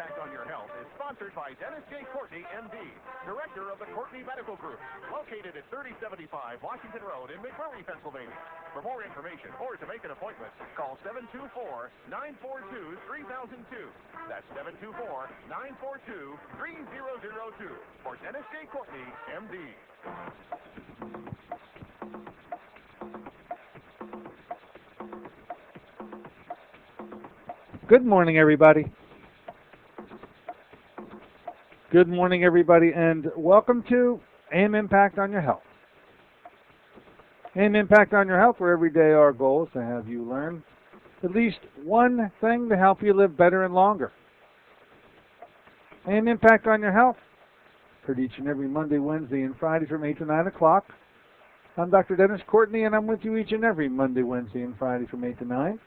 Impact on Your Health is sponsored by Dennis J. Courtney, M.D., Director of the Courtney Medical Group, located at 3075 Washington Road in McMurray, Pennsylvania. For more information or to make an appointment, call 724-942-3002. That's 724-942-3002 for Dennis J. Courtney, M.D. Good morning, everybody. Good morning, everybody, and welcome to AM Impact on Your Health. AM Impact on Your Health, where every day our goal is to have you learn at least one thing to help you live better and longer. AM Impact on Your Health, heard each and every Monday, Wednesday, and Friday from 8 to 9 o'clock. I'm Dr. Dennis Courtney, and I'm with you each and every Monday, Wednesday, and Friday from 8 to 9.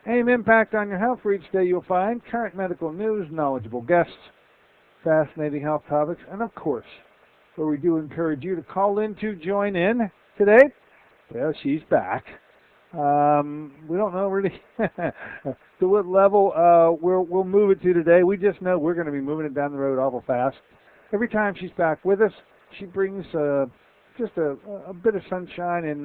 AM Impact on Your Health, where each day you'll find current medical news, knowledgeable guests, fascinating health topics, and of course, where we do encourage you to call in to join in today. Well, she's back. We don't know really to what level we'll move it to today. We just know we're going to be moving it down the road awful fast. Every time she's back with us, she brings just a bit of sunshine and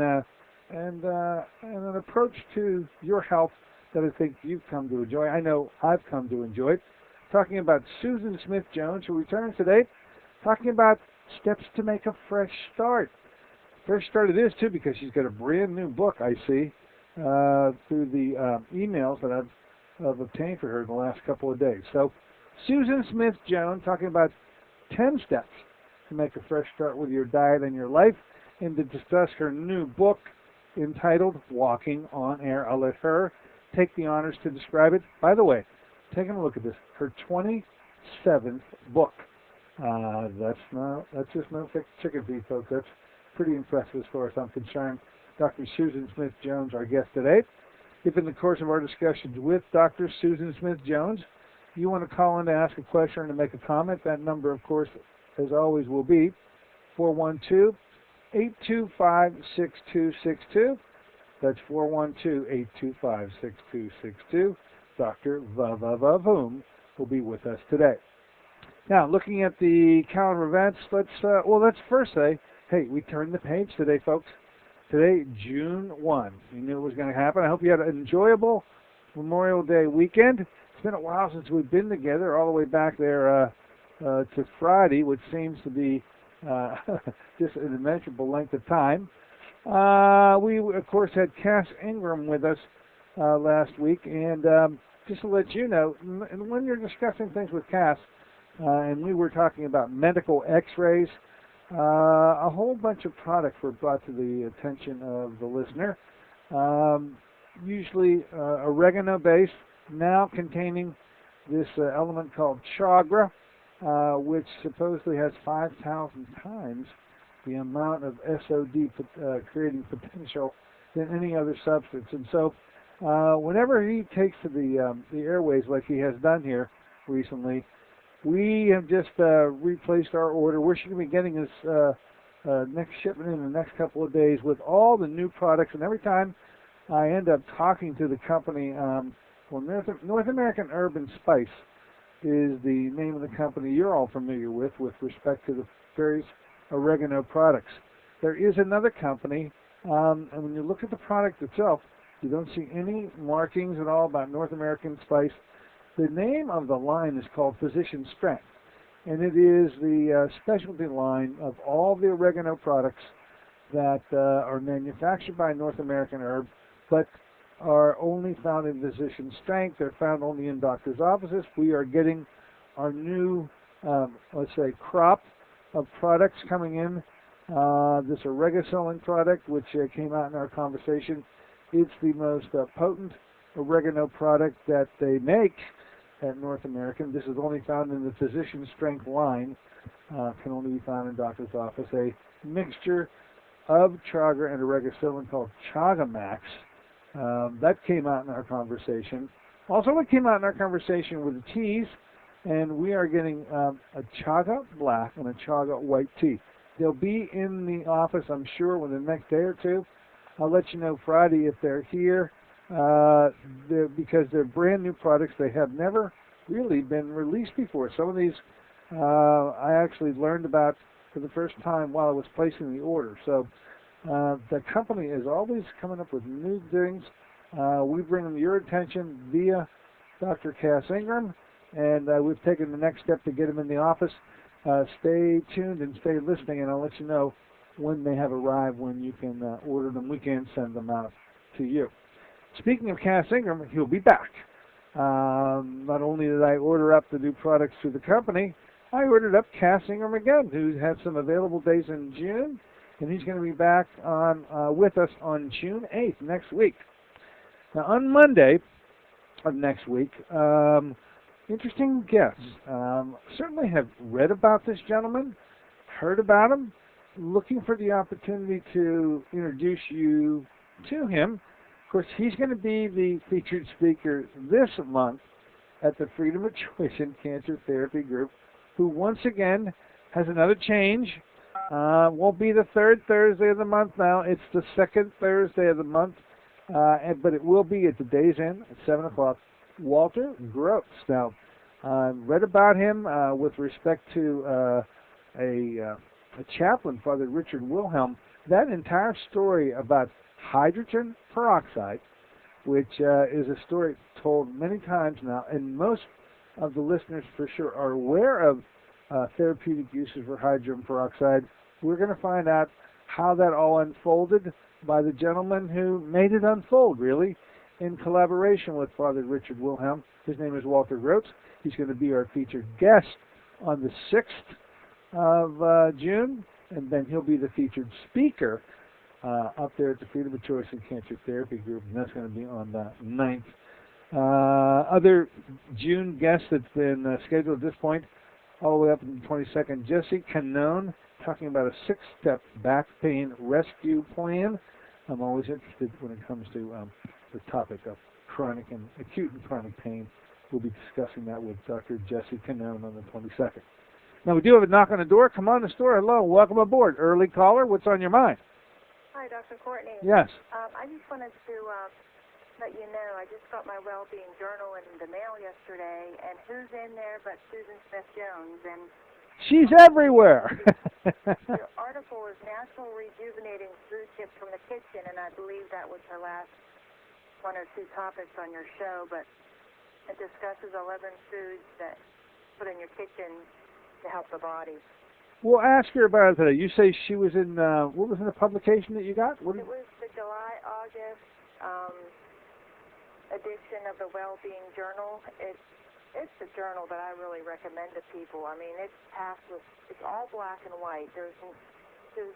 an approach to your health that I think you've come to enjoy. I know I've come to enjoy it. Talking about Susan Smith-Jones, who returns today, talking about steps to make a fresh start. Fresh start it is, too, because she's got a brand new book, I see, through the emails that I've obtained for her in the last couple of days. So, Susan Smith-Jones talking about 10 steps to make a fresh start with your diet and your life, and to discuss her new book entitled Walking on Air. I'll let her take the honors to describe it. By the way, taking a look at this, her 27th book. That's just no chicken feed, folks. That's pretty impressive as far as I'm concerned. Dr. Susan Smith-Jones, our guest today. If in the course of our discussions with Dr. Susan Smith-Jones, you want to call in to ask a question or to make a comment, that number, of course, as always, will be 412-825-6262. That's 412-825-6262. Dr. Vavavoom will be with us today. Now, looking at the calendar events, let's first say, hey, we turned the page today, folks. Today, June 1. You knew it was going to happen. I hope you had an enjoyable Memorial Day weekend. It's been a while since we've been together, all the way back there to Friday, which seems to be just an immeasurable length of time. We, of course, had Cass Ingram with us last week, and just to let you know, and when you're discussing things with Cass, and we were talking about medical x-rays, a whole bunch of products were brought to the attention of the listener, usually oregano-based, now containing this element called chaga, which supposedly has 5,000 times the amount of SOD creating potential than any other substance. And so whenever he takes to the airways like he has done here recently, we have just replaced our order. We're going to be getting this next shipment in the next couple of days with all the new products. And every time I end up talking to the company, North American Herb and Spice is the name of the company you're all familiar with respect to the various oregano products. There is another company, and when you look at the product itself, you don't see any markings at all about North American Spice. The name of the line is called Physician Strength, and it is the specialty line of all the oregano products that are manufactured by North American Herb, but are only found in Physician Strength. They're found only in doctors' offices. We are getting our new, let's say, crop of products coming in. This oregacillin product, which came out in our conversation, it's the most potent oregano product that they make at North American. This is only found in the Physician Strength line. Can only be found in doctor's office. A mixture of chaga and oregacillin called Chagamax. That came out in our conversation. Also, what came out in our conversation were the teas, and we are getting a chaga black and a chaga white tea. They'll be in the office, I'm sure, within the next day or two. I'll let you know Friday if they're here, because they're brand new products. They have never really been released before. Some of these I actually learned about for the first time while I was placing the order. So the company is always coming up with new things. We bring them to your attention via Dr. Cass Ingram, and we've taken the next step to get them in the office. Stay tuned and stay listening, and I'll let you know when they have arrived, when you can order them. We can send them out to you. Speaking of Cass Ingram, he'll be back. Not only did I order up the new products through the company, I ordered up Cass Ingram again, who has some available days in June, and he's going to be back on with us on June 8th, next week. Now, on Monday of next week, interesting guests. Certainly have read about this gentleman, heard about him, looking for the opportunity to introduce you to him. Of course, he's going to be the featured speaker this month at the Freedom of Choice in Cancer Therapy Group, who once again has another change. Won't be the third Thursday of the month now. It's the second Thursday of the month, but it will be at the Days Inn at 7 o'clock. Walter Gross. Now, read about him with respect to a chaplain, Father Richard Wilhelm. That entire story about hydrogen peroxide, which is a story told many times now, and most of the listeners for sure are aware of therapeutic uses for hydrogen peroxide. We're going to find out how that all unfolded by the gentleman who made it unfold, really, in collaboration with Father Richard Wilhelm. His name is Walter Gross. He's going to be our featured guest on the 6th of June, and then he'll be the featured speaker up there at the Freedom of Choice and Cancer Therapy Group, and that's going to be on the 9th. Other June guests that's been scheduled at this point, all the way up to the 22nd, Jesse Canone, talking about a 6-step back pain rescue plan. I'm always interested when it comes to the topic of chronic and acute and chronic pain. We'll be discussing that with Dr. Jesse Canone on the 22nd. Now, we do have a knock on the door. Come on the store. Hello. Welcome aboard. Early caller. What's on your mind? Hi, Dr. Courtney. Yes. I just wanted to let you know I just got my well-being journal in the mail yesterday, and who's in there but Susan Smith-Jones? And she's everywhere. your article is Natural Rejuvenating Food Tips from the Kitchen, and I believe that was her last one or two topics on your show, but it discusses 11 foods that put in your kitchen to help the body. We'll ask her about it today. You say she was in, what was in the publication that you got? It was the July-August edition of the Well-Being Journal. It's a journal that I really recommend to people. I mean, it's packed with, it's all black and white. There's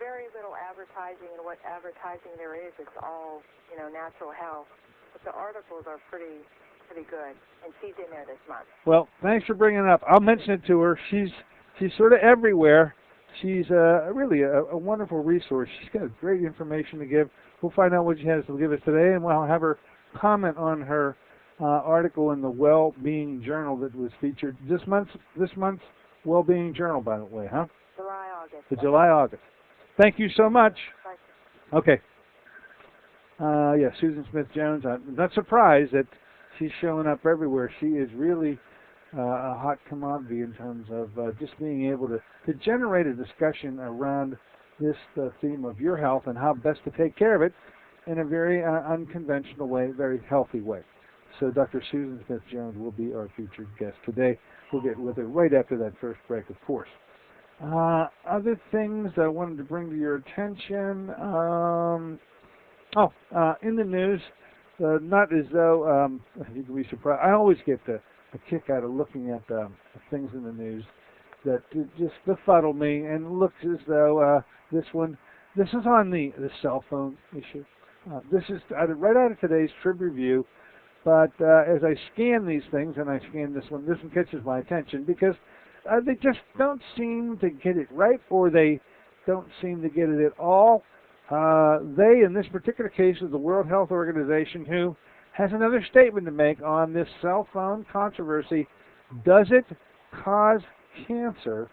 very little advertising, and what advertising there is, it's all, natural health. But the articles are pretty good, and she's in there this month. Well, thanks for bringing it up. I'll mention it to her. She's sort of everywhere. She's really a wonderful resource. She's got great information to give. We'll find out what she has to give us today, and we'll have her comment on her article in the Well-Being Journal that was featured this month's Well-Being Journal, by the way, huh? July-August. The July-August. Thank you so much. Bye. Okay. Yeah, Susan Smith-Jones. I'm not surprised that she's showing up everywhere. She is really a hot commodity in terms of just being able to generate a discussion around this theme of your health and how best to take care of it in a very unconventional way, very healthy way. So Dr. Susan Smith-Jones will be our featured guest today. We'll get with her right after that first break, of course. Other things I wanted to bring to your attention. In the news, not as though you can be surprised. I always get a kick out of looking at things in the news that just befuddle me and looks as though this is on the cell phone issue. This is right out of today's Trib Review, but as I scan these things, and I scan this one catches my attention because they just don't seem to get it right, or they don't seem to get it at all. They, in this particular case, is the World Health Organization, who has another statement to make on this cell phone controversy. Does it cause cancer?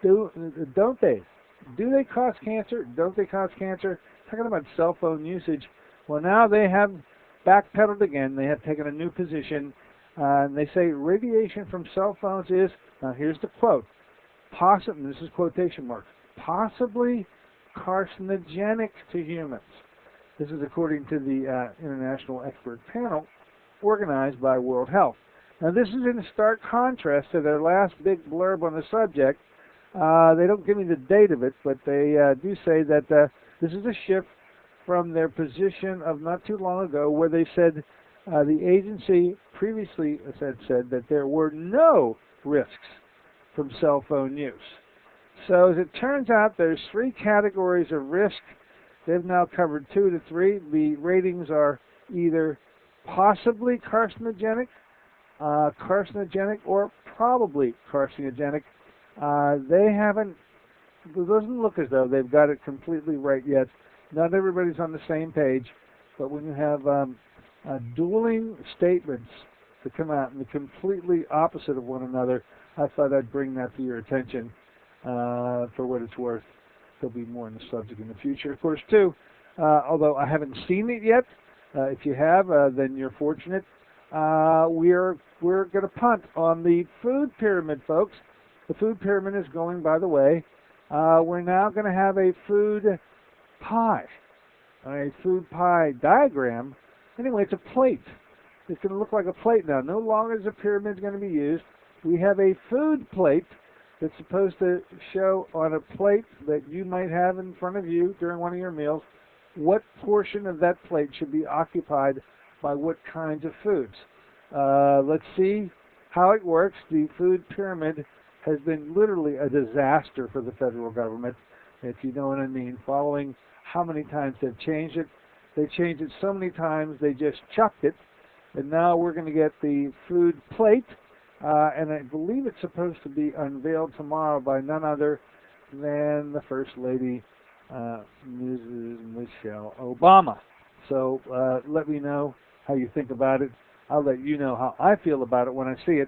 Don't they? Do they cause cancer? Don't they cause cancer? Talking about cell phone usage. Well, now they have backpedaled again. They have taken a new position. And they say radiation from cell phones is, now here's the quote, this is quotation marks, possibly carcinogenic to humans. This is according to the International Expert Panel organized by World Health. Now this is in stark contrast to their last big blurb on the subject. They don't give me the date of it, but they do say that this is a shift from their position of not too long ago where they said the agency previously said that there were no risks from cell phone use. So as it turns out, there's 3 categories of risk. They've now covered 2 to 3. The ratings are either possibly carcinogenic, or probably carcinogenic. They haven't, it doesn't look as though they've got it completely right yet. Not everybody's on the same page, but when you have dueling statements that come out and the completely opposite of one another, I thought I'd bring that to your attention for what it's worth. There'll be more on the subject in the future, of course, too. Although I haven't seen it yet. If you have, then you're fortunate. We're going to punt on the food pyramid, folks. The food pyramid is going, by the way. We're now going to have a food pie diagram. Anyway, it's a plate. It's going to look like a plate now. No longer is a pyramid going to be used. We have a food plate that's supposed to show on a plate that you might have in front of you during one of your meals what portion of that plate should be occupied by what kinds of foods. Let's see how it works. The food pyramid has been literally a disaster for the federal government, if you know what I mean, following how many times they've changed it. They changed it so many times they just chucked it, and now we're going to get the food plate, and I believe it's supposed to be unveiled tomorrow by none other than the First Lady, Mrs. Michelle Obama. So let me know how you think about it. I'll let you know how I feel about it when I see it.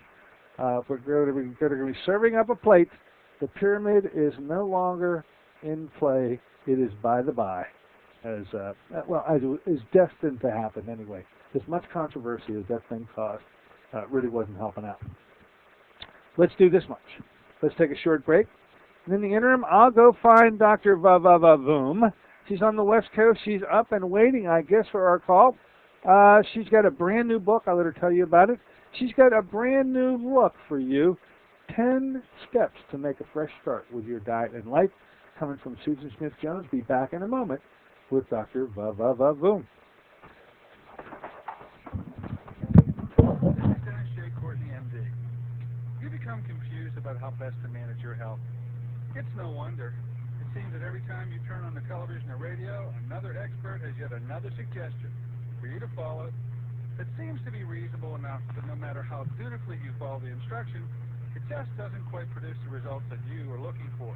We're going to be serving up a plate. The pyramid is no longer in play. It is by the by, as is destined to happen anyway. As much controversy as that thing caused really wasn't helping out. Let's do this much. Let's take a short break. And in the interim, I'll go find Dr. Vavavavoom. She's on the West Coast. She's up and waiting, I guess, for our call. She's got a brand new book. I'll let her tell you about it. She's got a brand new look for you. 10 steps to make a fresh start with your diet and life. Coming from Susan Smith-Jones. Be back in a moment with Dr. Vavavavoom. Dennis J. Courtney, MD. You become confused about how best to manage your health. It's no wonder. It seems that every time you turn on the television or radio, another expert has yet another suggestion for you to follow. It seems to be reasonable enough that no matter how dutifully you follow the instruction, it just doesn't quite produce the results that you are looking for.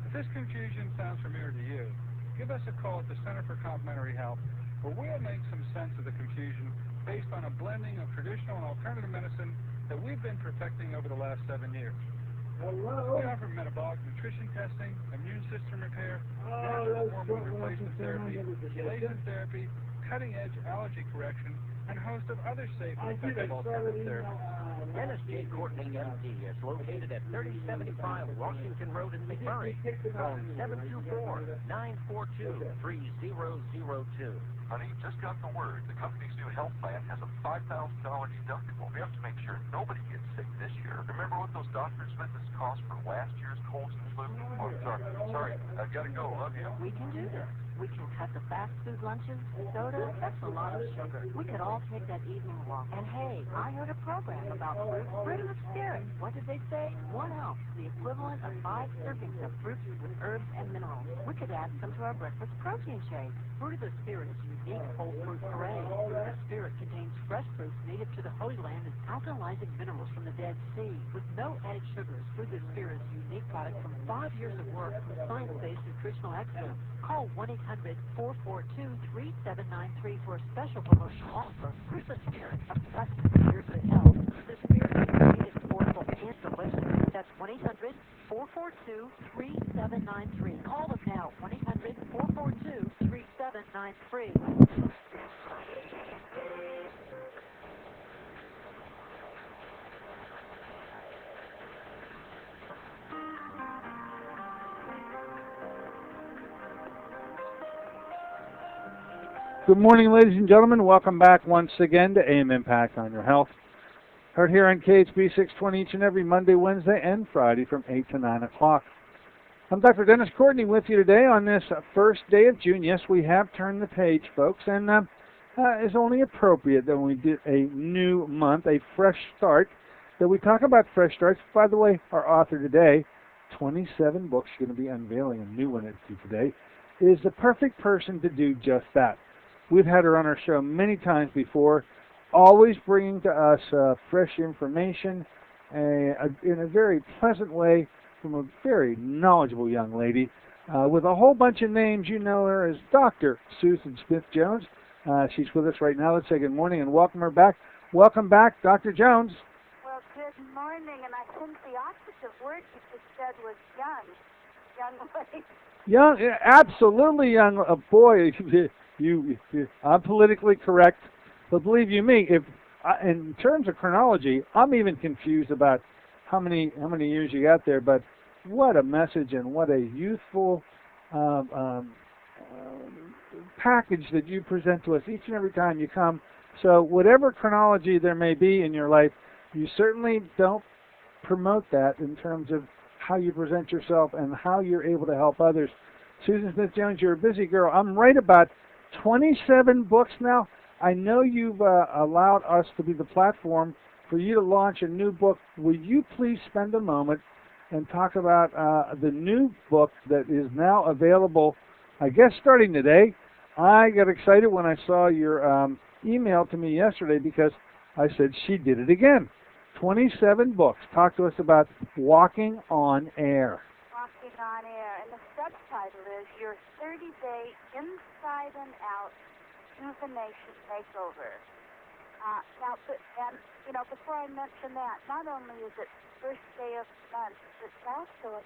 If this confusion sounds familiar to you, give us a call at the Center for Complementary Health, where we'll make some sense of the confusion based on a blending of traditional and alternative medicine that we've been perfecting over the last 7 years. We offer metabolic nutrition testing, immune system repair, natural hormone replacement therapy, chelation therapy, cutting-edge allergy correction, and a host of other safe and effective alternative therapies. Dennis J. Courtney, MD, is located at 3075 Washington Road in McMurray. Phone 724-942-3002. Honey, just got the word. The company's new health plan has a $5,000 deductible. We have to make sure nobody gets sick this year. Remember what those doctor's visits cost for last year's colds and flu? Oh, sorry. I've got to go. Love you. We can do this. We can cut the fast food lunches. Soda, that's a lot of sugar. We could all take that evening walk. And hey, I heard a program about fruit. Fruit of the spirit. What did they say? 1 ounce, the equivalent of 5 servings of fruits with herbs and minerals. We could add some to our breakfast protein shake. Fruit of the Spirit is unique whole fruit puree. Fruit of the Spirit contains fresh fruits native to the Holy Land and alkalizing minerals from the Dead Sea. With no added sugars, Fruit of the Spirit is a unique product from 5 years of work from science-based nutritional experts. Call 1-800-442-3793 for a special promotional offer. Fruit of the Spirit, a plus years of health. Fruit of the Spirit is convenient, affordable, and delicious. That's 1-800-442-3793. Call them now, 1-800-442-3793. Good morning, ladies and gentlemen. Welcome back once again to AM Impact on Your Health. Heard here on KHB 620 each and every Monday, Wednesday, and Friday from 8 to 9 o'clock. I'm Dr. Dennis Courtney with you today on this first day of June. Yes, we have turned the page, folks, and it's only appropriate that when we did a new month, a fresh start, that we talk about fresh starts. By the way, our author today, 27 books, going to be unveiling a new one today, is the perfect person to do just that. We've had her on our show many times before, always bringing to us fresh information in a very pleasant way from a very knowledgeable young lady with a whole bunch of names. You know her as Dr. Susan Smith-Jones. She's with us right now. Let's say good morning and welcome her back. Welcome back, Dr. Jones. Well, good morning, and I think the opposite word you just said was young lady. Young, absolutely young. Boy, I'm politically correct, but believe you me, if in terms of chronology, I'm even confused about how many years you got there. But what a message and what a youthful package that you present to us each and every time you come. So whatever chronology there may be in your life, you certainly don't promote that in terms of how you present yourself and how you're able to help others. Susan Smith-Jones, you're a busy girl. I'm right about 27 books now. I know you've allowed us to be the platform for you to launch a new book. Will you please spend a moment and talk about the new book that is now available, I guess, starting today? I got excited when I saw your email to me yesterday because I said she did it again. 27 books. Talk to us about Walking on Air. Walking on Air, and the subtitle is Your 30-Day Inside and Out Rejuvenation Makeover. Before I mention that, not only is it first day of the month, but it's also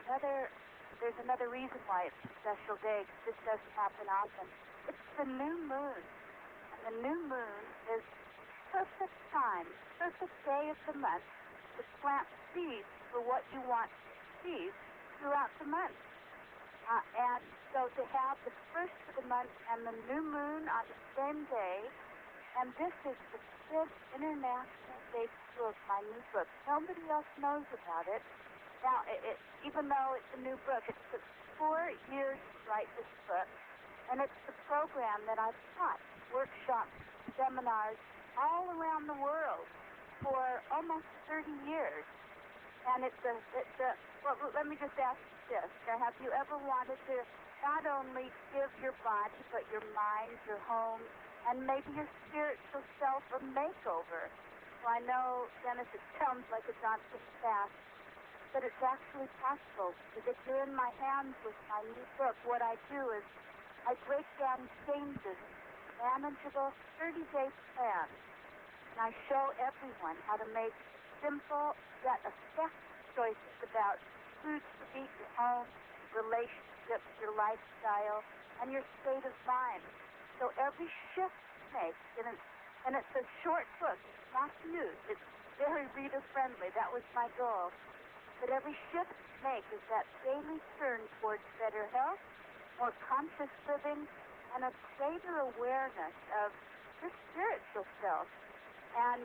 there's another reason why it's a special day, because this doesn't happen often. It's the new moon. And the new moon is perfect time, perfect day of the month to plant seeds for what you want to see throughout the month. And so to have the first of the month and the new moon on the same day, and this is the big international debut of my new book. Nobody else knows about it. Now, even though it's a new book, it took 4 years to write this book, and it's the program that I've taught, workshops, seminars, all around the world for almost 30 years. And well, let me just ask you this. Now, have you ever wanted to not only give your body, but your mind, your home, and maybe your spiritual self a makeover? Well, I know, Dennis, it sounds like it's not just fast, but it's actually possible. Because if you're in my hands with my new book, what I do is I break down changes, manageable 30-day plans, and I show everyone how to make simple yet effective choices about foods to eat, your home, relationships, your lifestyle, and your state of mind. So every shift you make, and it's a short book, it's not huge, it's very reader-friendly. That was my goal. But every shift you make is that daily turn towards better health, more conscious living, and a greater awareness of your spiritual self. And,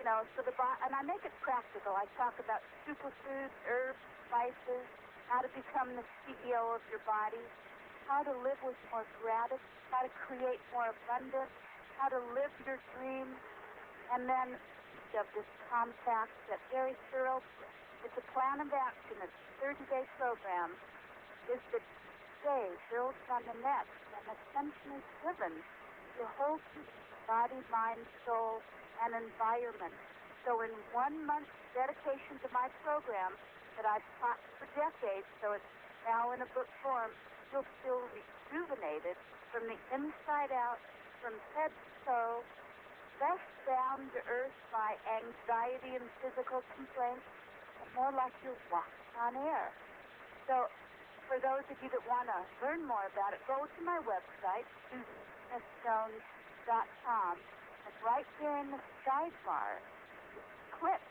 and I make it practical. I talk about superfoods, herbs, spices, how to become the CEO of your body, how to live with more gratitude, how to create more abundance, how to live your dreams, and then of this compact, that very thorough, it's a plan of action, it's a 30-day program, is the day builds on the next, and attention is given to whole body, mind, soul, and environment. So in 1 month's dedication to my program that I've taught for decades, so it's now in a book form, you'll feel rejuvenated from the inside out, from head to toe, less down to earth by anxiety and physical complaints, and more like you're walking on air. So for those of you that want to learn more about it, go to my website, SusanSmithJones.com, and right there in the sidebar, click.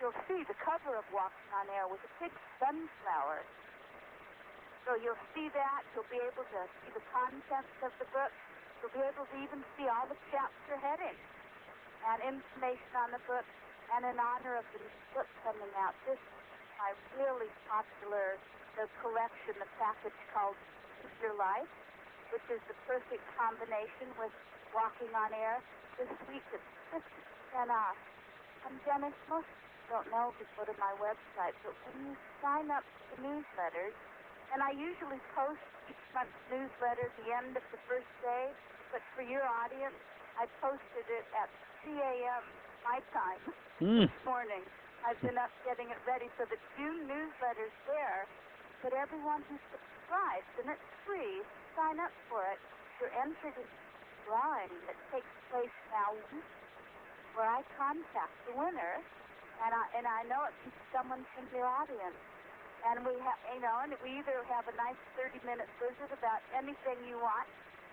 You'll see the cover of Walking on Air with a big sunflower. So you'll see that. You'll be able to see the contents of the book. You'll be able to even see all the chapter headings and information on the book. And in honor of the book coming out, this is my really popular collection, the package called Choose Your Life, which is the perfect combination with Walking on Air. This week it's 50% off. And Dennis, most don't know if you go to my website, but when you sign up for the newsletters, and I usually post each month's newsletter at the end of the first day, but for your audience, I posted it at 3 a.m. my time this morning. I've been up getting it ready so the June newsletter's there, but everyone who subscribes, and it's free, sign up for it, you're entered in a drawing that takes place now where I contact the winner, and I know it can be someone from your audience. And we have, and we either have a nice 30-minute visit about anything you want,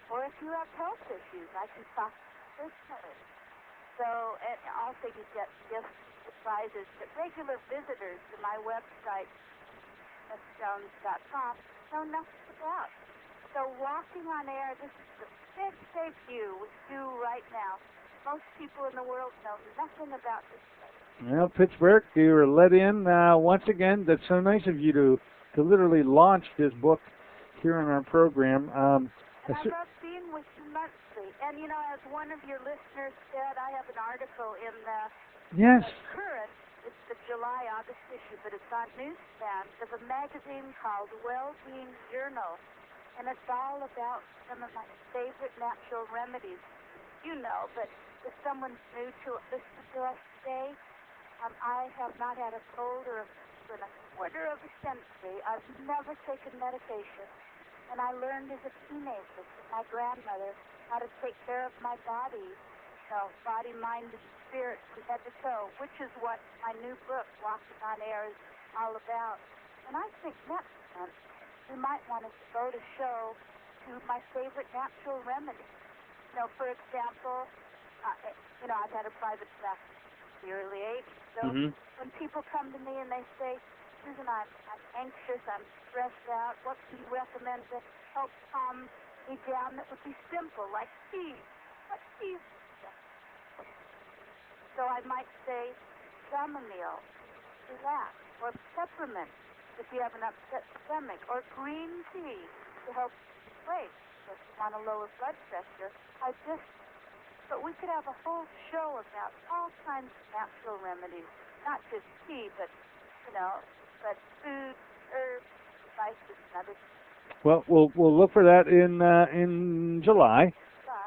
or if you have health issues, I can talk personally. So, and also you get gift surprises, but regular visitors to my website, MissJones.com, know nothing about. So Walking on Air, this is the big debut we do right now. Most people in the world know nothing about this place. Well, Pittsburgh, you were let in once again. That's so nice of you to literally launch this book here on our program. And I love being with you monthly. And, as one of your listeners said, I have an article in the Current. It's the July-August issue, but it's on newsstands of a magazine called Well-Being Journal. And it's all about some of my favorite natural remedies. But if someone's new to listen to us today, I have not had a cold or in a quarter of a century. I've never taken medication. And I learned as a teenager from my grandmother how to take care of my body, body, mind, and spirit from head to toe, which is what my new book, Walking on Air, is all about. And I think next month we might want to go to show to my favorite natural remedies. For example, I've had a private practice at the early age. So when people come to me and they say, Susan, I'm anxious, I'm stressed out, what do you recommend to help calm me down that would be simple, like tea? What tea? So I might say chamomile, relax, or peppermint if you have an upset stomach, or green tea to help sleep. If you want to lower blood pressure, but we could have a whole show about all kinds of natural remedies, not just tea, but food, herbs, spices, and other things. Well, we'll look for that in July.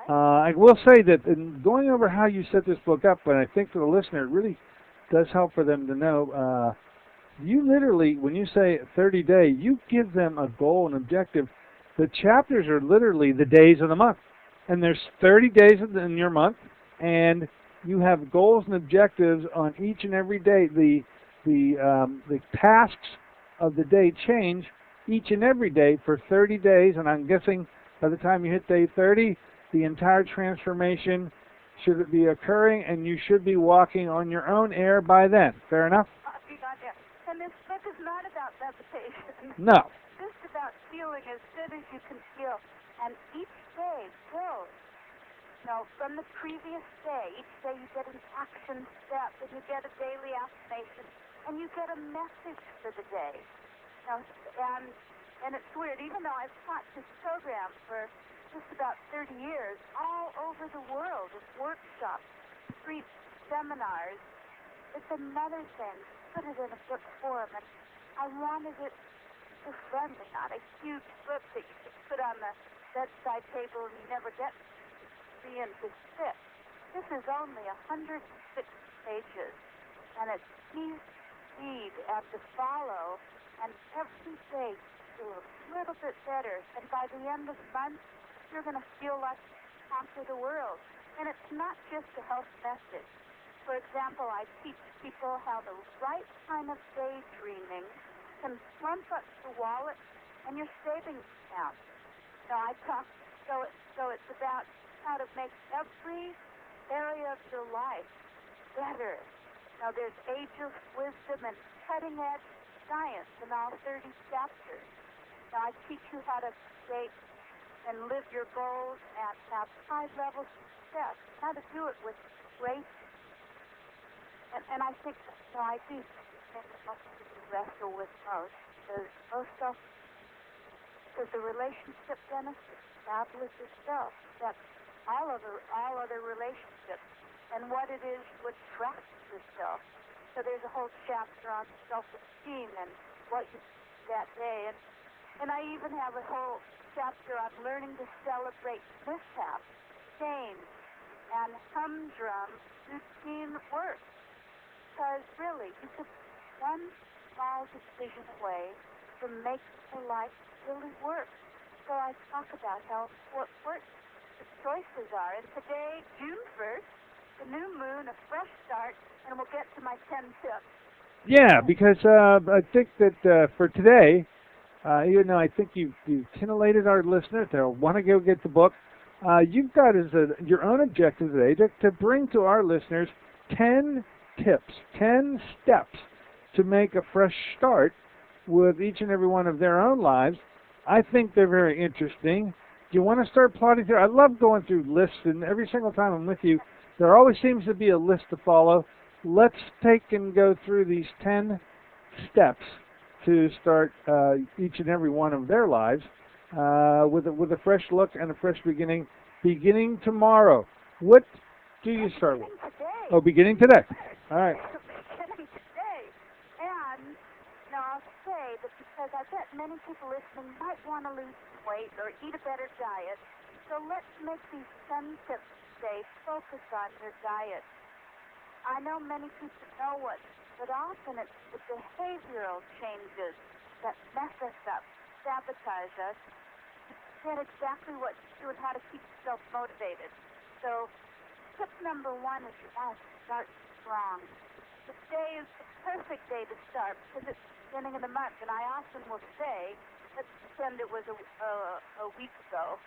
I will say that in going over how you set this book up, but I think for the listener, it really does help for them to know. You literally, when you say 30-day, you give them a goal and objective. The chapters are literally the days of the month. And there's 30 days in your month, and you have goals and objectives on each and every day. The tasks of the day change each and every day for 30 days, and I'm guessing by the time you hit day 30, the entire transformation should be occurring, and you should be walking on your own air by then. Fair enough? And this book is not about meditation. No. It's just about feeling as good as you can feel. And each day builds, from the previous day. Each day you get an action step, and you get a daily affirmation, and you get a message for the day. And it's weird, even though I've taught this program for just about 30 years, all over the world, with workshops, street seminars, it's another thing. Put it in a book form, and I wanted it so friendly, not a huge book that you could put on the bedside table and you never get 3 inches thick. This is only 106 pages, and it's easy to read and to follow, and every day you feel a little bit better, and by the end of the month, you're going to feel like you conquer the world. And it's not just a health message. For example, I teach people how the right kind of daydreaming can plump up the wallet and your savings account. I talk, so it's about how to make every area of your life better. There's ageless wisdom and cutting-edge science in all 30 chapters. I teach you how to create and live your goals and have high levels of success. How to do it with grace. And I think, I do think that most people wrestle with most. Because the relationship, Dennis, establish yourself. That's all other relationships. And what it is to attract yourself. So there's a whole chapter on self-esteem and what you do that day. And I even have a whole chapter on learning to celebrate mishaps, change, and humdrum routine work. Because really, you could be one small decision away from making your life really work. So I talk about what the choices are. And today, June 1st, the new moon, a fresh start, and we'll get to my 10 tips. Yeah, because I think that for today, I think you've titillated our listeners. They'll want to go get the book. You've got as your own objective today to bring to our listeners 10 tips, 10 steps to make a fresh start with each and every one of their own lives. I think they're very interesting. Do you want to start plotting through? I love going through lists, and every single time I'm with you, there always seems to be a list to follow. Let's take and go through these 10 steps to start each and every one of their lives with a fresh look and a fresh beginning tomorrow. What do you start with? Today. Oh, beginning today. All right. Beginning today. And now I'll say that because I bet many people listening might want to lose weight or eat a better diet. So let's make these 10 tips today focus on your diet. I know many people know what, but often it's the behavioral changes that mess us up, sabotage us, forget exactly what to do and how to keep yourself motivated. So tip number 1 is you want to start strong. Today is the perfect day to start because it's the beginning of the month, and I often will say, let's pretend it was a week ago,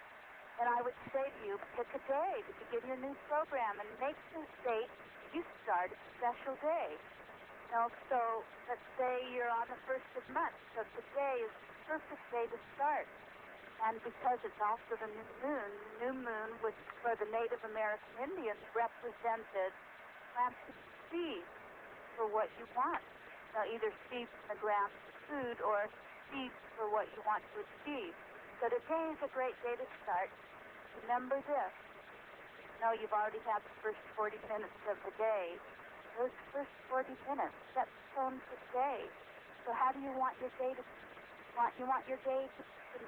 and I would say to you, pick a day to begin your new program and make this date you start a special day. So let's say you're on the 1st of the month, so today is the perfect day to start. And because it's also the new moon, which for the Native American Indians represented planting seeds for what you want. Either seeds in the ground for food or seeds for what you want to achieve. So today is a great day to start. Remember this. You've already had the first 40 minutes of the day. Those first 40 minutes set the tone for the day. So how do you want your day to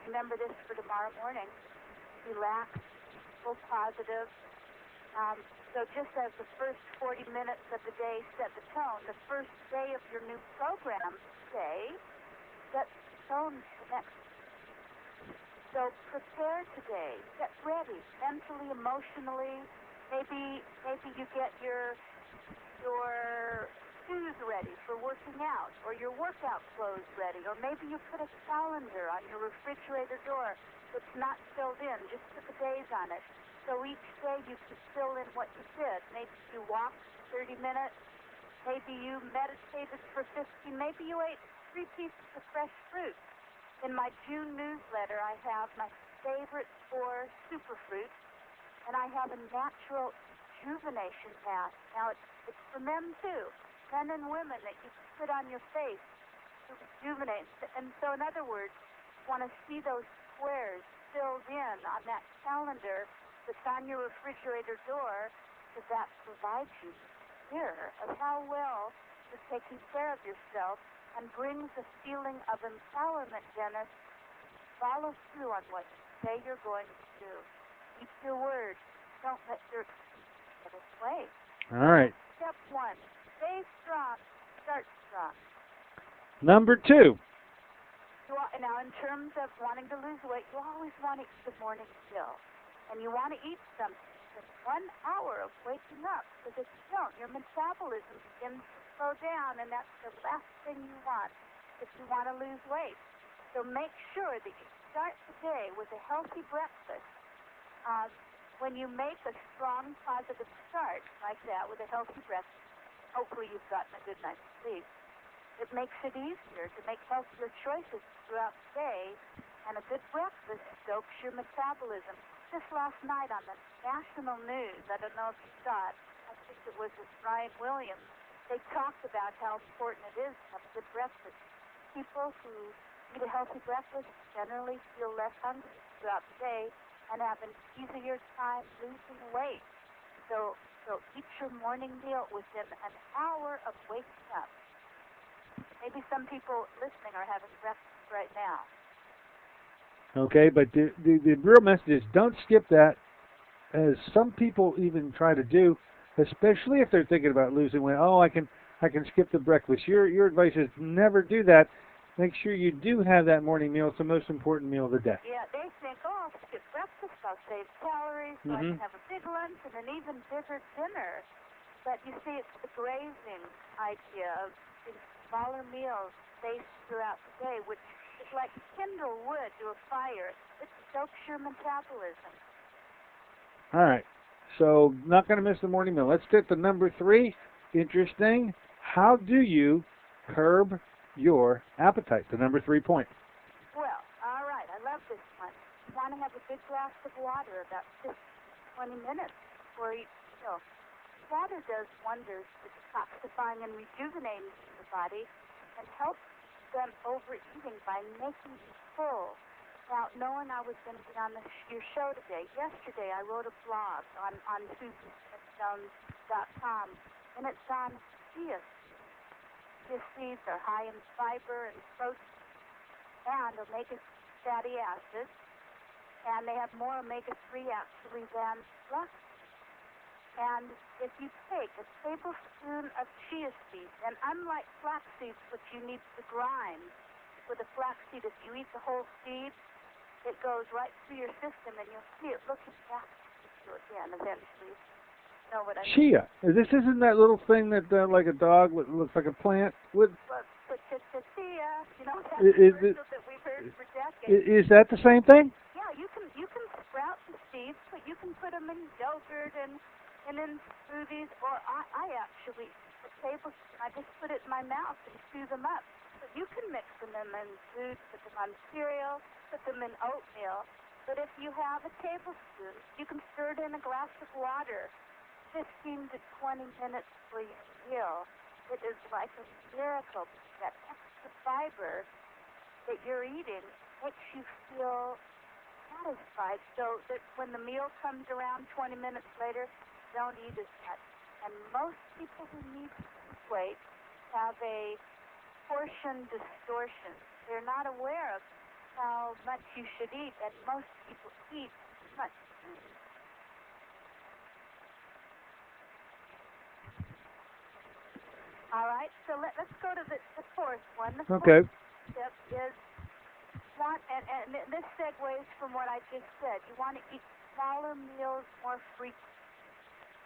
remember this for tomorrow morning? Relaxed, full positive. So just as the first 40 minutes of the day set the tone, the first day of your new program today sets the tone for the next. So prepare today. Get ready, mentally, emotionally. Maybe you get your shoes ready for working out, or your workout clothes ready, or maybe you put a calendar on your refrigerator door that's not filled in. Just put the days on it. So each day you can fill in what you did. Maybe you walked 30 minutes. Maybe you meditated for 15. Maybe you ate 3 pieces of fresh fruit. In my June newsletter, I have my favorite 4 superfruits, and I have a natural rejuvenation mask. Now, it's for men, too. Men and women that you put on your face to rejuvenate. And so, in other words, you want to see those squares filled in on that calendar that's on your refrigerator door, because that provides you clear of how well you're taking care of yourself and brings a feeling of empowerment, Dennis. Follow through on what you say you're going to do. Keep your word. Don't let your excuses get in the way. All right. Step 1, stay strong. Start strong. Number 2. Now, in terms of wanting to lose weight, you always want to eat the morning still. And you want to eat something within 1 hour of waking up, because if you don't, your metabolism begins to slow down, and that's the last thing you want if you want to lose weight. So make sure that you start the day with a healthy breakfast. When you make a strong, positive start like that with a healthy breakfast, hopefully you've gotten a good night's sleep. It makes it easier to make healthier choices throughout the day And a good breakfast stokes your metabolism. Just last night on the national news, I don't know if you saw it, I think it was with Ryan Williams, they talked about how important it is to have a good breakfast. People who eat a healthy breakfast generally feel less hungry throughout the day and have an easier time losing weight. So eat your morning meal within an hour of waking up. Maybe some people listening are having breakfast right now. Okay, but the real message is don't skip that, as some people even try to do, especially if they're thinking about losing weight. Oh, I can skip the breakfast. Your advice is never do that. Make sure you do have that morning meal. It's the most important meal of the day. Yeah, they think, oh, I'll skip breakfast, I'll save calories, so I can have a big lunch and an even bigger dinner. But you see, it's the grazing idea of smaller meals spaced throughout the day, which is like kindle wood to a fire. It stokes your metabolism. All right. So not going to miss the morning meal. Let's get to number 3. Interesting. How do you curb your appetite? The number 3 point. Well, all right. I love this one. You want to have a big glass of water about 20 minutes before each meal. Water does wonders for detoxifying and rejuvenating the body and helps them overeating by making you full. Now, knowing I was going to be on your show today, yesterday I wrote a blog on SusanSmithJones.com, and it's on chia seeds. Chia seeds are high in fiber and protein and omega fatty acids, and they have more omega-3 actually than flax. And if you take a tablespoon of chia seeds, and unlike flax seeds, which you need to grind, with a flax seed, if you eat the whole seed, it goes right through your system, and you'll see it looking back at you again eventually. You know what I mean? Chia. This isn't that little thing that, like a dog, looks like a plant? Well, chia, you know, that commercial that we've heard for decades. Is that the same thing? Yeah, you can sprout the seeds, but you can put them in yogurt and in smoothies, or I actually, a tablespoon, I just put it in my mouth and chew them up. But you can mix them in food, put them on cereal, put them in oatmeal. But if you have a tablespoon, you can stir it in a glass of water 15 to 20 minutes before you meal. It is like a miracle. That extra fiber that you're eating makes you feel satisfied, so that when the meal comes around 20 minutes later, don't eat as much. And most people who need to lose weight have a portion distortion. They're not aware of how much you should eat, and most people eat too much food. All right, so let's go to the fourth one. The Okay. fourth tip is and this segues from what I just said. You want to eat smaller meals more frequently.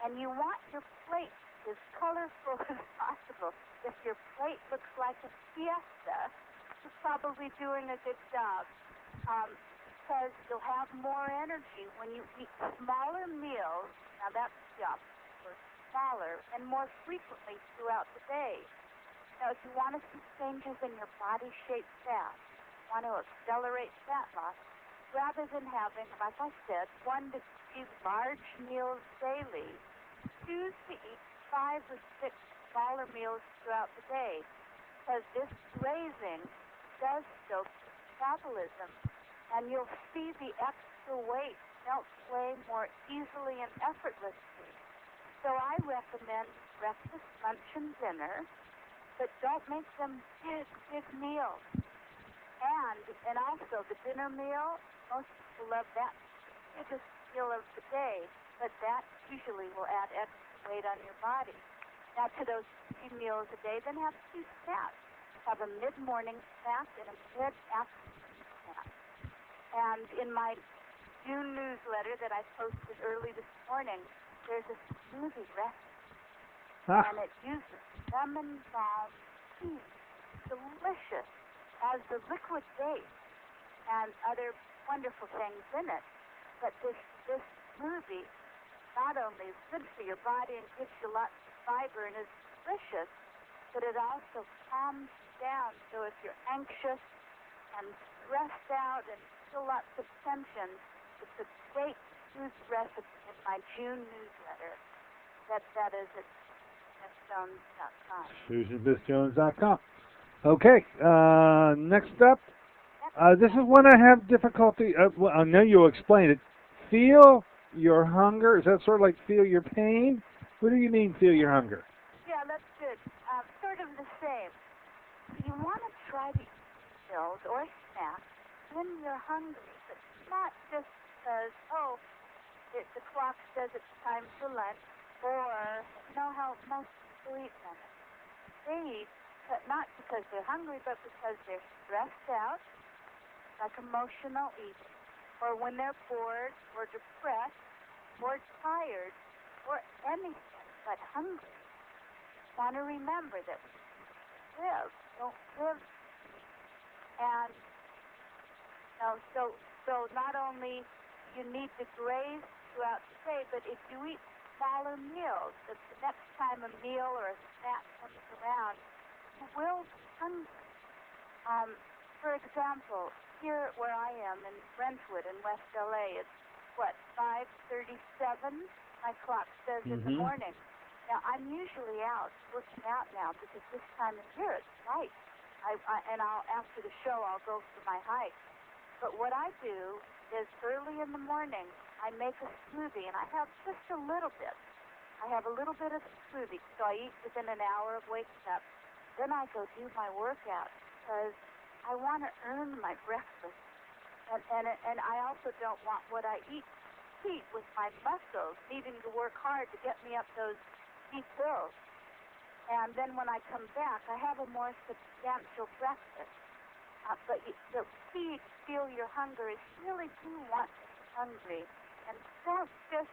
And you want your plate as colorful as possible. If your plate looks like a fiesta, you're probably doing a good job. Because you'll have more energy when you eat smaller meals. Now that's jump. Or smaller and more frequently throughout the day. Now, if you want to see changes in your body shape fast, want to accelerate fat loss, rather than having, like I said, 1 to 3 large meals daily, choose to eat 5 or 6 smaller meals throughout the day, because this grazing does stoke metabolism, and you'll see the extra weight melt away more easily and effortlessly. So I recommend breakfast, lunch, and dinner, but don't make them big meals. And also the dinner meal, most people love that biggest meal of the day, but that usually will add extra weight on your body. Now, to those 3 meals a day, then have 2 snacks. Have a mid-morning snack and a mid-afternoon snack. And in my June newsletter that I posted early this morning, there's a smoothie recipe, and it uses lemon balm tea. Delicious. Has the liquid base and other wonderful things in it. But this smoothie not only is good for your body and gives you lots of fiber and is delicious, but it also calms you down. So if you're anxious and stressed out and still lots of tension. It's a great food recipe in my June newsletter. That is at SmithJones.com. SusanSmithJones.com. Okay, next up. This is one I have difficulty. Well, I know you'll explain it. Feel your hunger. Is that sort of like feel your pain? What do you mean, feel your hunger? Yeah, that's good. Sort of the same. You want to try to eat meals or snacks when you're hungry, but not just because, the clock says it's time for lunch, or you know how most people eat them. They eat, but not because they're hungry, but because they're stressed out, like emotional eating, or when they're bored, or depressed, or tired, or anything but hungry. Want to remember that don't live. And so not only you need to graze throughout the day, but if you eat smaller meals, if the next time a meal or a snack comes around, you will be hungry. For example, here where I am in Brentwood in West LA, it's 5:37? My clock says in the morning. Now, I'm usually out, working out now, because this time of year it's light. After the show, I'll go for my hike. But what I do is early in the morning, I make a smoothie, and I have just a little bit. I have a little bit of smoothie, so I eat within an hour of waking up. Then I go do my workout, because I want to earn my breakfast. And I also don't want what I eat with my muscles needing to work hard to get me up those steep hills. And then when I come back, I have a more substantial breakfast. But the key to feel your hunger is really do want to be hungry. And don't just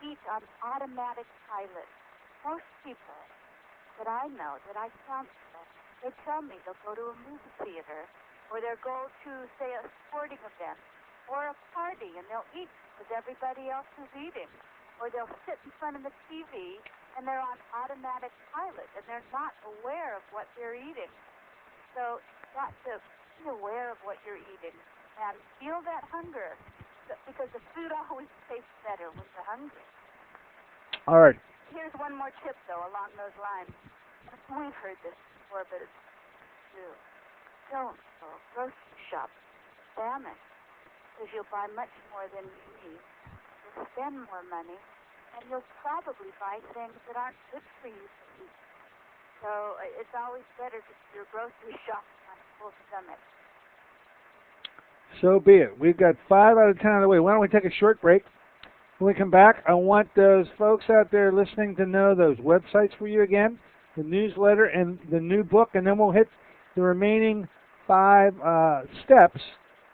eat on automatic pilot. Most people that I know, that I counsel, they tell me they'll go to a movie theater, or they'll go to, say, a sporting event, or a party, and they'll eat with everybody else who's eating. Or they'll sit in front of the TV, and they're on automatic pilot, and they're not aware of what they're eating. So you've got to be aware of what you're eating and feel that hunger, because the food always tastes better when you're hungry. All right. Here's one more tip, though, along those lines. We've heard this before, but it's true. Don't go grocery shop. Spam it, because you'll buy much more than you need. You'll spend more money, and you'll probably buy things that aren't good for you to eat. So it's always better to do your grocery shopping on a full stomach. So be it. We've got 5 out of 10 on the way. Why don't we take a short break? When we come back, I want those folks out there listening to know those websites for you again, the newsletter and the new book, and then we'll hit the remaining 5 steps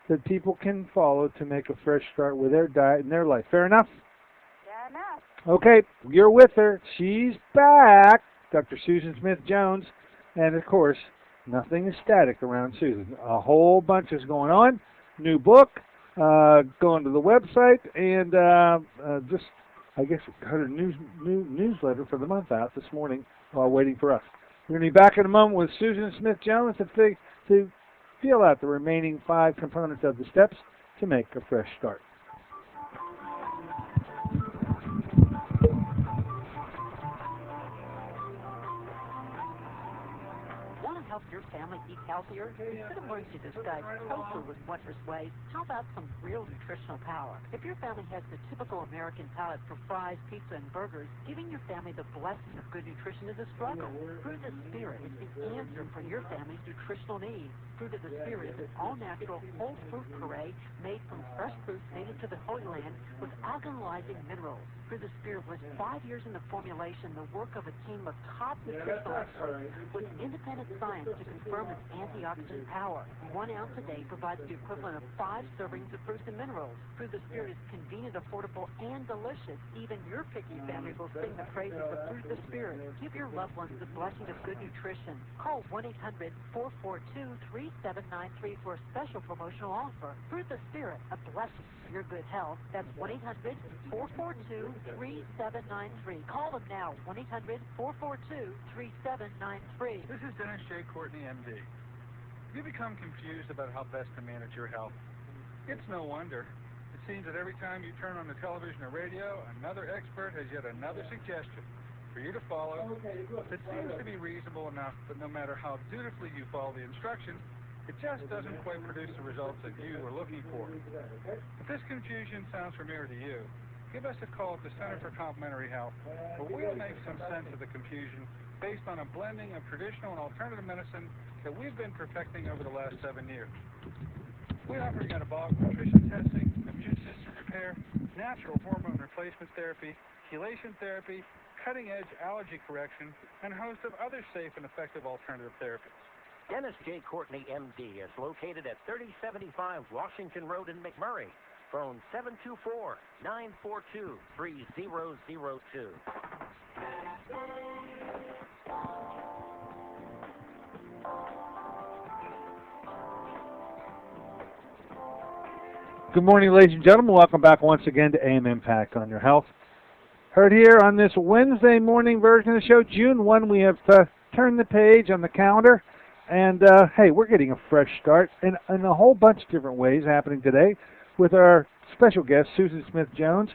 that people can follow to make a fresh start with their diet and their life. Fair enough? Fair enough. Okay, you're with her. She's back, Dr. Susan Smith-Jones. And, of course, nothing is static around Susan. A whole bunch is going on. New book, going to the website, and just, I guess, had a new newsletter for the month out this morning while waiting for us. We're going to be back in a moment with Susan Smith-Jones to feel out the remaining 5 components of the steps to make a fresh start. Want to help your family eat healthier? Instead of learning to discuss tofu with wondrous ways, how about some real nutritional power? If your family has the typical American palate for fries, pizza, and burgers, giving your family the blessing of good nutrition is a struggle. Fruit of the Spirit is the answer for your family's nutritional needs. Fruit of the Spirit is an all-natural whole fruit puree made from fresh fruits native to the Holy Land with alkalizing minerals. Fruit of the Spirit was 5 years in the formulation, the work of a team of top nutritional experts with independent science to confirm its antioxidant power. 1 ounce a day provides the equivalent of 5 servings of fruits and minerals. Fruit of the Spirit is convenient, affordable, and delicious. Even your picky family will sing the praises of Fruit of the Spirit. Give your loved ones the blessing of good nutrition. Call 1-800-442-3793 for a special promotional offer. Fruit of the Spirit, a blessing for your good health. That's 1-800-442-3793. Call them now, 1-800-442-3793. This is Dennis J. Courtney, MD. You become confused about how best to manage your health. It's no wonder. It seems that every time you turn on the television or radio, another expert has yet another suggestion for you to follow that seems to be reasonable enough, but no matter how dutifully you follow the instructions, it just doesn't quite produce the results that you were looking for. If this confusion sounds familiar to you, give us a call at the Center for Complementary Health, where we'll make some sense of the confusion based on a blending of traditional and alternative medicine that we've been perfecting over the last 7 years. We offer metabolic nutrition testing, immune system repair, natural hormone replacement therapy, chelation therapy, cutting-edge allergy correction, and a host of other safe and effective alternative therapies. Dennis J. Courtney, M.D. is located at 3075 Washington Road in McMurray. Phone 724-942-3002. Good morning, ladies and gentlemen. Welcome back once again to AM Impact on Your Health. Heard here on this Wednesday morning version of the show, June 1, we have turned the page on the calendar. And, hey, we're getting a fresh start in a whole bunch of different ways happening today with our special guest, Susan Smith-Jones,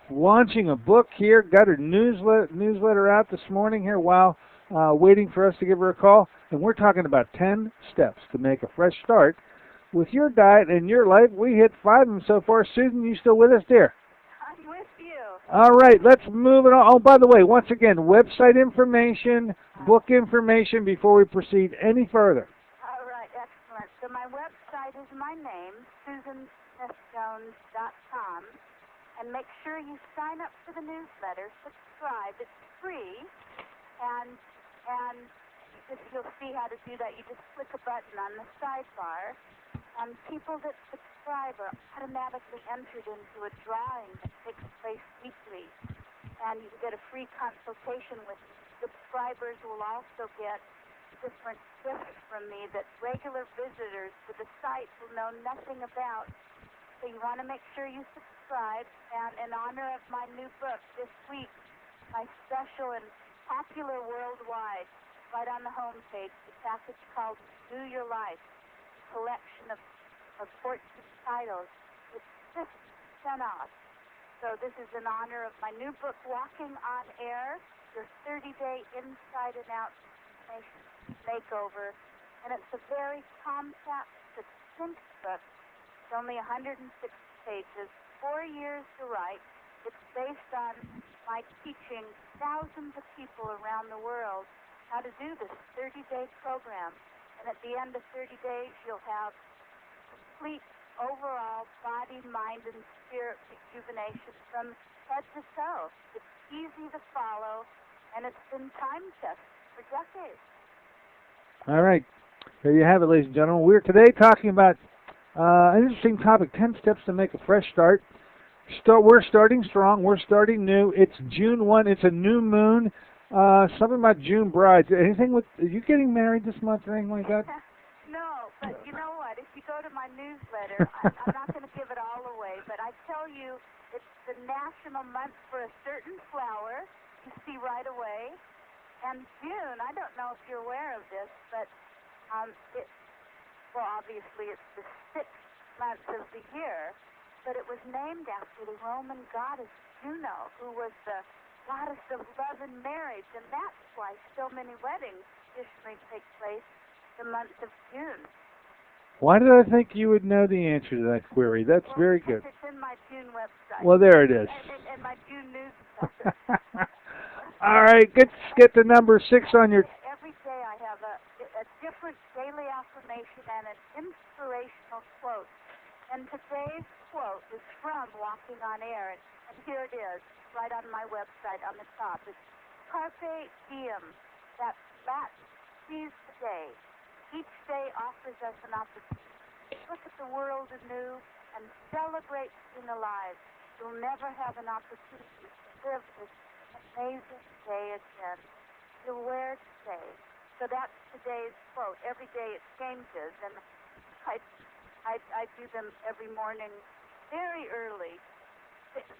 launching a book here. Got her newsletter out this morning here while waiting for us to give her a call. And we're talking about 10 steps to make a fresh start with your diet and your life. We hit 5 of them so far. Susan, you still with us, dear? I'm with you. All right, let's move it on. Oh, by the way, once again, website information, book information before we proceed any further. All right, excellent. So my website is my name, SusanSmithJones.com, and make sure you sign up for the newsletter, subscribe. It's free, and you'll see how to do that. You just click a button on the sidebar. And people that subscribe are automatically entered into a drawing that takes place weekly. And you can get a free consultation with me. Subscribers will also get different gifts from me that regular visitors to the site will know nothing about. So you want to make sure you subscribe. And in honor of my new book this week, my special and popular worldwide, right on the homepage, the package called Do Your Life. Collection of 14 titles. It's 50% off. So this is in honor of my new book, Walking on Air, your 30-day inside and out information makeover. And it's a very compact, succinct book. It's only 106 pages, 4 years to write. It's based on my teaching thousands of people around the world how to do this 30-day program. And at the end of 30 days, you'll have complete overall body, mind, and spirit rejuvenation from head to toe. It's easy to follow, and it's been time-tested for decades. All right. There you have it, ladies and gentlemen. We're today talking about an interesting topic, 10 steps to make a fresh start. We're starting strong. We're starting new. It's June 1. It's a new moon. Something about June brides. Anything with, are you getting married this month or anything like that? No, but you know what? If you go to my newsletter, I'm not going to give it all away, but I tell you it's the national month for a certain flower. You see right away. And June, I don't know if you're aware of this, but obviously it's the 6th month of the year, but it was named after the Roman goddess Juno, who was the goddess of love and marriage, and that's why so many weddings traditionally take place the month of June. Why did I think you would know the answer to that query? That's very good. It's in my June website. Well, there it is. And my June newsletter. All right, let's get the number 6 on your... Every day I have a different daily affirmation and an inspirational quote. And today's quote is from Walking on Air, and here it is. Right on my website on the top. It's Carpe Diem. That's Latin. Seize the day. Each day offers us an opportunity to look at the world anew and celebrate being alive. You'll never have an opportunity to live this amazing day again. You'll wear today. So that's today's quote. Every day it changes, and I do them every morning very early.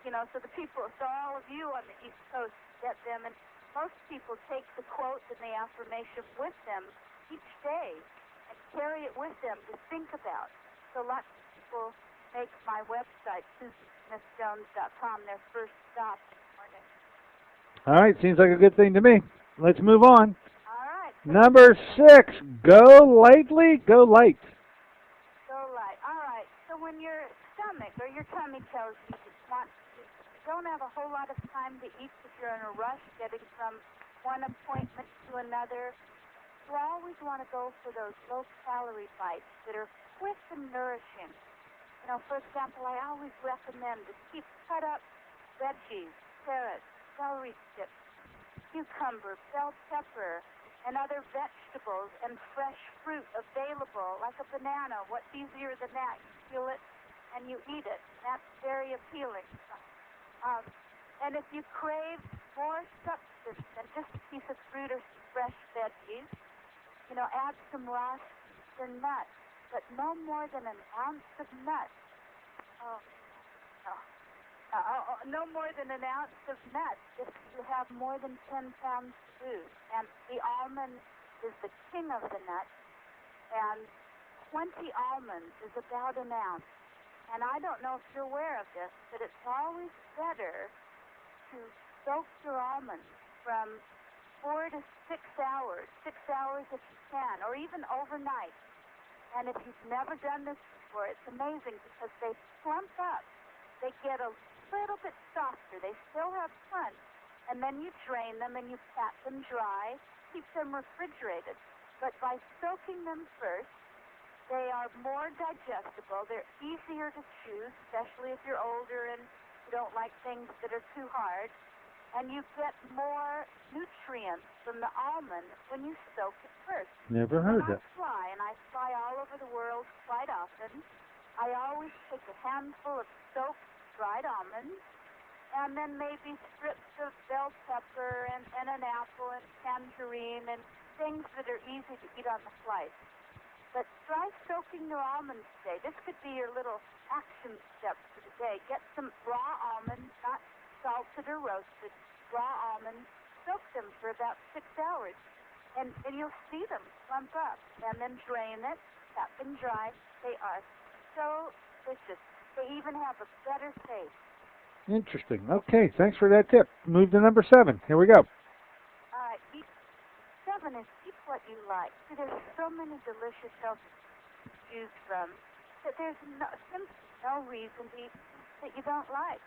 You know, so all of you on the East Coast get them, and most people take the quote and the affirmation with them each day and carry it with them to think about. So lots of people make my website, SusanSmithJones.com, their first stop this morning. All right, seems like a good thing to me. Let's move on. All right. Number 6, go lightly, go light. So light. All right. So when your stomach or your tummy tells you you don't have a whole lot of time to eat because you're in a rush getting from one appointment to another, you always want to go for those low-calorie bites that are quick and nourishing. You know, for example, I always recommend to keep cut up veggies, carrots, celery sticks, cucumber, bell pepper, and other vegetables and fresh fruit available, like a banana. What's easier than that? You peel it and you eat it. That's very appealing. And if you crave more substance than just a piece of fruit or fresh veggies, you know, add some raw or nuts, but no more than an ounce of nuts. No more than an ounce of nuts if you have more than 10 pounds of food. And the almond is the king of the nuts, and 20 almonds is about an ounce. And I don't know if you're aware of this, but it's always better to soak your almonds from 4 to 6 hours, 6 hours if you can, or even overnight. And if you've never done this before, it's amazing because they plump up. They get a little bit softer. They still have crunch. And then you drain them and you pat them dry, keep them refrigerated. But by soaking them first, they are more digestible. They're easier to chew, especially if you're older and you don't like things that are too hard. And you get more nutrients from the almond when you soak it first. Never heard that. And I fly all over the world quite often. I always take a handful of soaked dried almonds and then maybe strips of bell pepper and an apple and tangerine and things that are easy to eat on the flight. But try soaking your almonds today. This could be your little action step for the day. Get some raw almonds, not salted or roasted, raw almonds. Soak them for about 6 hours. And you'll see them plump up. And then drain it, pat them dry. They are so delicious. They even have a better taste. Interesting. Okay, thanks for that tip. Move to number 7. Here we go. All right, 7 is eat what you like. See, there's so many delicious healthy to choose from that there's simply no reason to eat that you don't like.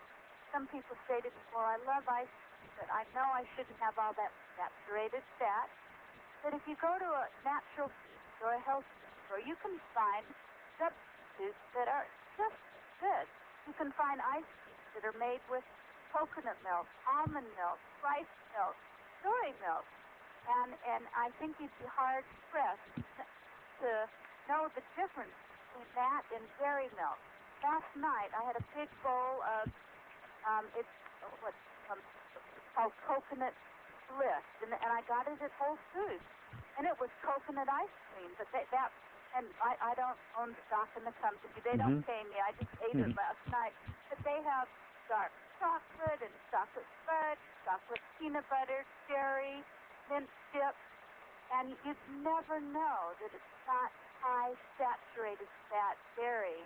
Some people say to me, well, I love ice cream, but I know I shouldn't have all that saturated fat. But if you go to a natural food store, a health food store, you can find substitutes that are just good. You can find ice creams that are made with coconut milk, almond milk, rice milk, soy milk. And I think you'd be hard-pressed to know the difference between that and dairy milk. Last night, I had a big bowl of, it's called Coconut Bliss, and I got it at Whole Foods. And it was coconut ice cream, but I don't own stock in the company. They don't pay me. I just ate it last night. But they have dark chocolate and chocolate fudge, chocolate peanut butter, cherry, mint dip, and you'd never know that it's not high saturated fat dairy.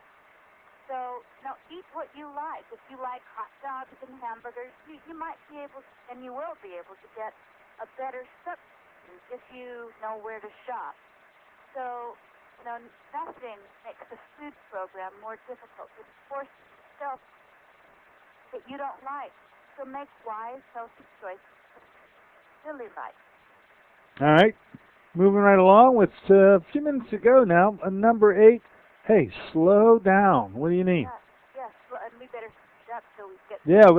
So, eat what you like. If you like hot dogs and hamburgers, you might be able to, and you will be able to get a better substitute if you know where to shop. So, nothing makes the food program more difficult than forcing yourself that you don't like. So make wise, healthy choices that you really like. All right. Moving right along with a few minutes to go now. Number 8. Hey, slow down. What do you mean? Yes, and we better speed up so we get... Yeah,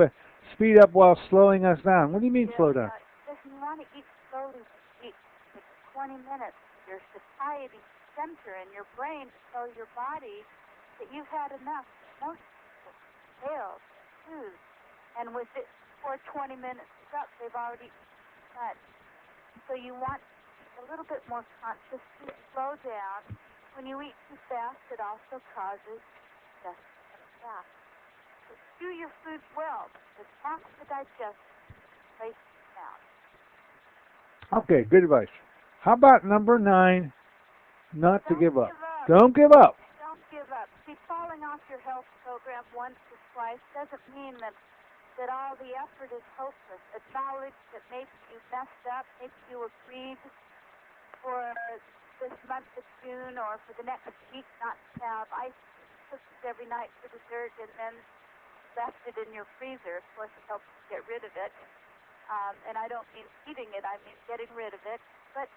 speed up while slowing us down. What do you mean slow down? If you want to eat slowly, eat 20 minutes. Your satiety center in your brain to tell your body that you've had enough. Most people fail food. And with it, before 20 minutes is up, they've already eaten much. So you want a little bit more conscious to slow down. When you eat too fast, it also causes fast. So chew your food well, because half the digestion places down. Okay, good advice. How about number 9? Not to give up. Don't give up. Don't give up. See, falling off your health program once or twice doesn't mean that all the effort is hopeless. Acknowledge that maybe you messed up, maybe you agreed for this month of June or for the next week not to have ice cookies every night for dessert and then left it in your freezer. Of course, it helps to get rid of it. And I don't mean eating it, I mean getting rid of it. But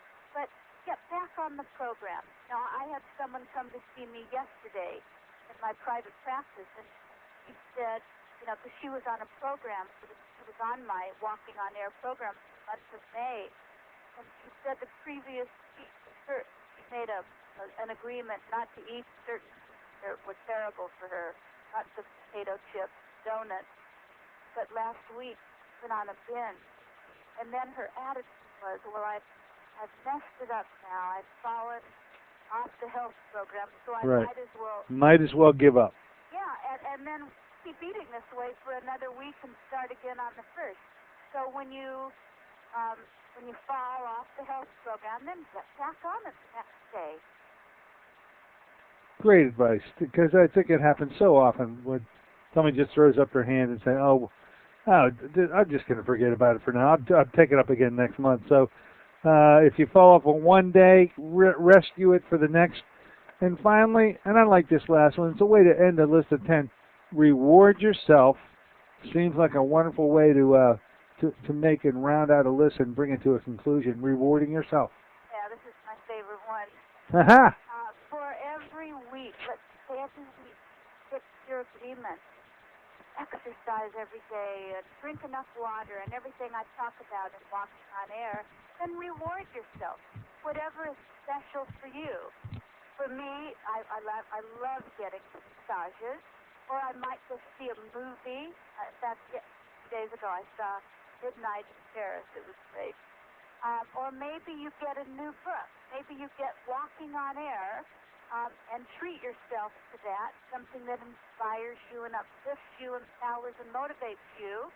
get back on the program. Now, I had someone come to see me yesterday in my private practice, and she said, you know, because she was on a program, she was on my Walking on Air program for the month of May, and she said the previous week, she made an agreement not to eat certain that were terrible for her, not the potato chips, donuts, but last week went on a binge. And then her attitude was, well, I've messed it up now. I've fallen off the health program, so I might as well give up. Yeah, and then keep eating this way for another week and start again on the 1st. So when you fall off the health program, then get back on it the next day. Great advice, because I think it happens so often when somebody just throws up their hand and says, oh, I'm just going to forget about it for now. I'll take it up again next month. So if you fall off on one day, rescue it for the next. And finally, and I like this last one, it's a way to end a list of 10. Reward yourself. Seems like a wonderful way to make and round out a list and bring it to a conclusion. Rewarding yourself. Yeah, this is my favorite one. Aha! For every week, let's say every week, fix your agreement. Exercise every day and drink enough water and everything I talk about in Walking on Air, then reward yourself. Whatever is special for you. For me, I love getting massages, or I might just see a movie. In fact, 2 days ago I saw Midnight in Paris. It was great. Or maybe you get a new book. Maybe you get Walking on Air. And treat yourself to that, something that inspires you and uplifts you, empowers and motivates you.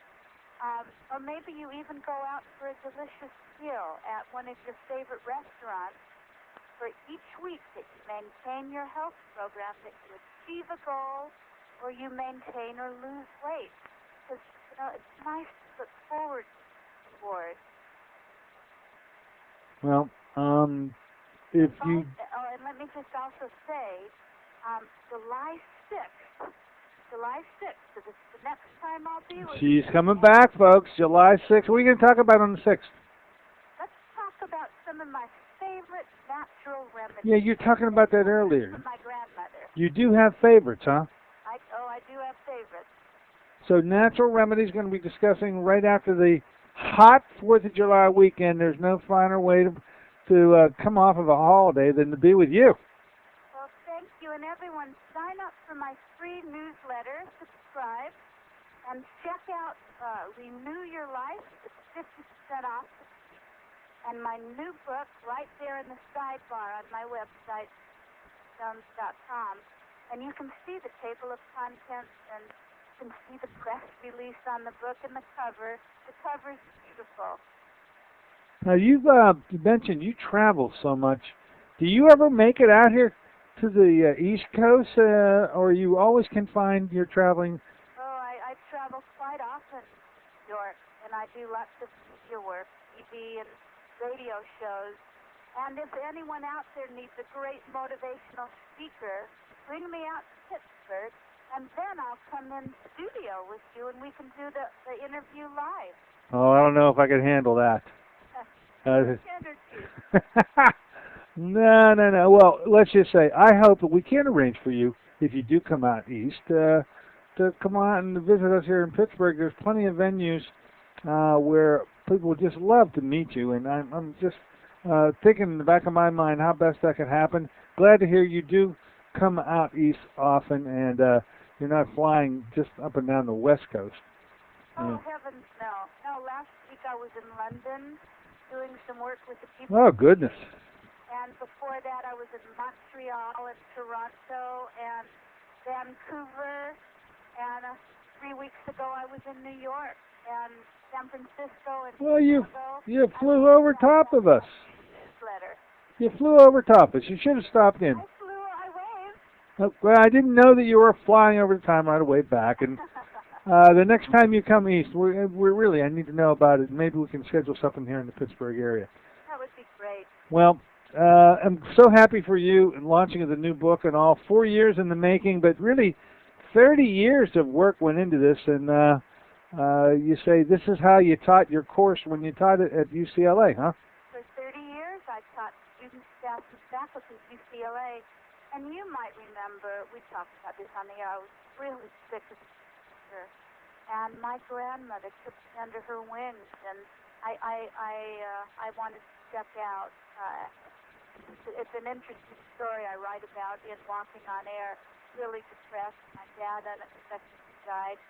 Or maybe you even go out for a delicious meal at one of your favorite restaurants. For each week that you maintain your health program, that you achieve a goal, or you maintain or lose weight. Because, you know, it's nice to look forward toward. Well, if you... Oh, and let me just also say, July 6th, so this is the next time I'll be with you. She's coming back, folks, July 6th. What are you going to talk about on the 6th? Let's talk about some of my favorite natural remedies. Yeah, you were talking about that earlier. From my grandmother. You do have favorites, huh? I do have favorites. So natural remedies going to be discussing right after the hot 4th of July weekend. There's no finer way to come off of a holiday than to be with you. Well, thank you. And everyone, sign up for my free newsletter, subscribe, and check out Renew Your Life. It's 50% off. And my new book right there in the sidebar on my website, Jones.com. And you can see the table of contents and you can see the press release on the book and the cover. The cover's beautiful. Now, you've mentioned you travel so much. Do you ever make it out here to the East Coast, or you always confined your traveling? Oh, I travel quite often to New York, and I do lots of media work, TV and radio shows. And if anyone out there needs a great motivational speaker, bring me out to Pittsburgh, and then I'll come in studio with you, and we can do the interview live. Oh, I don't know if I could handle that. No. Well, let's just say I hope that we can arrange for you, if you do come out east, to come out and visit us here in Pittsburgh. There's plenty of venues where people would just love to meet you, and I'm just thinking in the back of my mind how best that could happen. Glad to hear you do come out east often, and you're not flying just up and down the West Coast. Oh, heavens, no. No, last week I was in London doing some work with the people. Oh, goodness. And before that, I was in Montreal and Toronto and Vancouver. And 3 weeks ago, I was in New York and San Francisco and Well, you Chicago. flew over top of us. Newsletter. You flew over top of us. You should have stopped in. I Well, I didn't know that you were flying over the time right away back. And the next time you come east, we're really, I need to know about it. Maybe we can schedule something here in the Pittsburgh area. That would be great. Well, I'm so happy for you and launching of the new book and all. 4 years in the making, but really 30 years of work went into this. And you say this is how you taught your course when you taught it at UCLA, huh? For 30 years, I taught students, staff, and faculty at UCLA. And you might remember, we talked about this on the air, I was really sick with cancer. And my grandmother took me under her wings, and I wanted to step out. It's an interesting story I write about in Walking on Air. Really depressed. My dad unexpectedly died.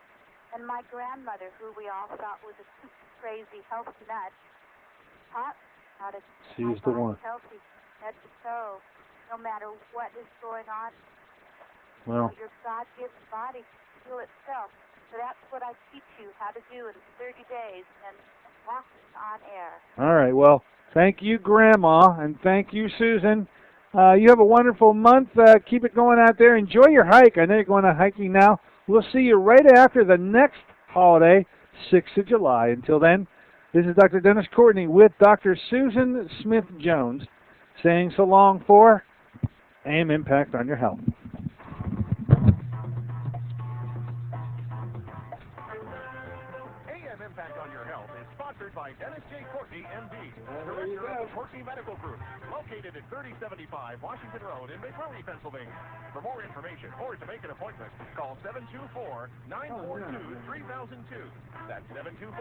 And my grandmother, who we all thought was a super crazy health nut, taught me how to keep my body healthy, head to toe. No matter what is going on, well, your God-given body can heal itself. So that's what I teach you how to do in 30 days and Walking on Air. All right. Well, thank you, Grandma, and thank you, Susan. You have a wonderful month. Keep it going out there. Enjoy your hike. I know you're going on hiking now. We'll see you right after the next holiday, 6th of July. Until then, this is Dr. Dennis Courtney with Dr. Susan Smith-Jones saying so long for AM Impact on Your Health. AM Impact on Your Health is sponsored by Dennis J. Courtney, M.D., Director of the Courtney Medical Group, located at 3075 Washington Road in McMurray, Pennsylvania. For more information or to make an appointment, call 724-942-3002. That's 724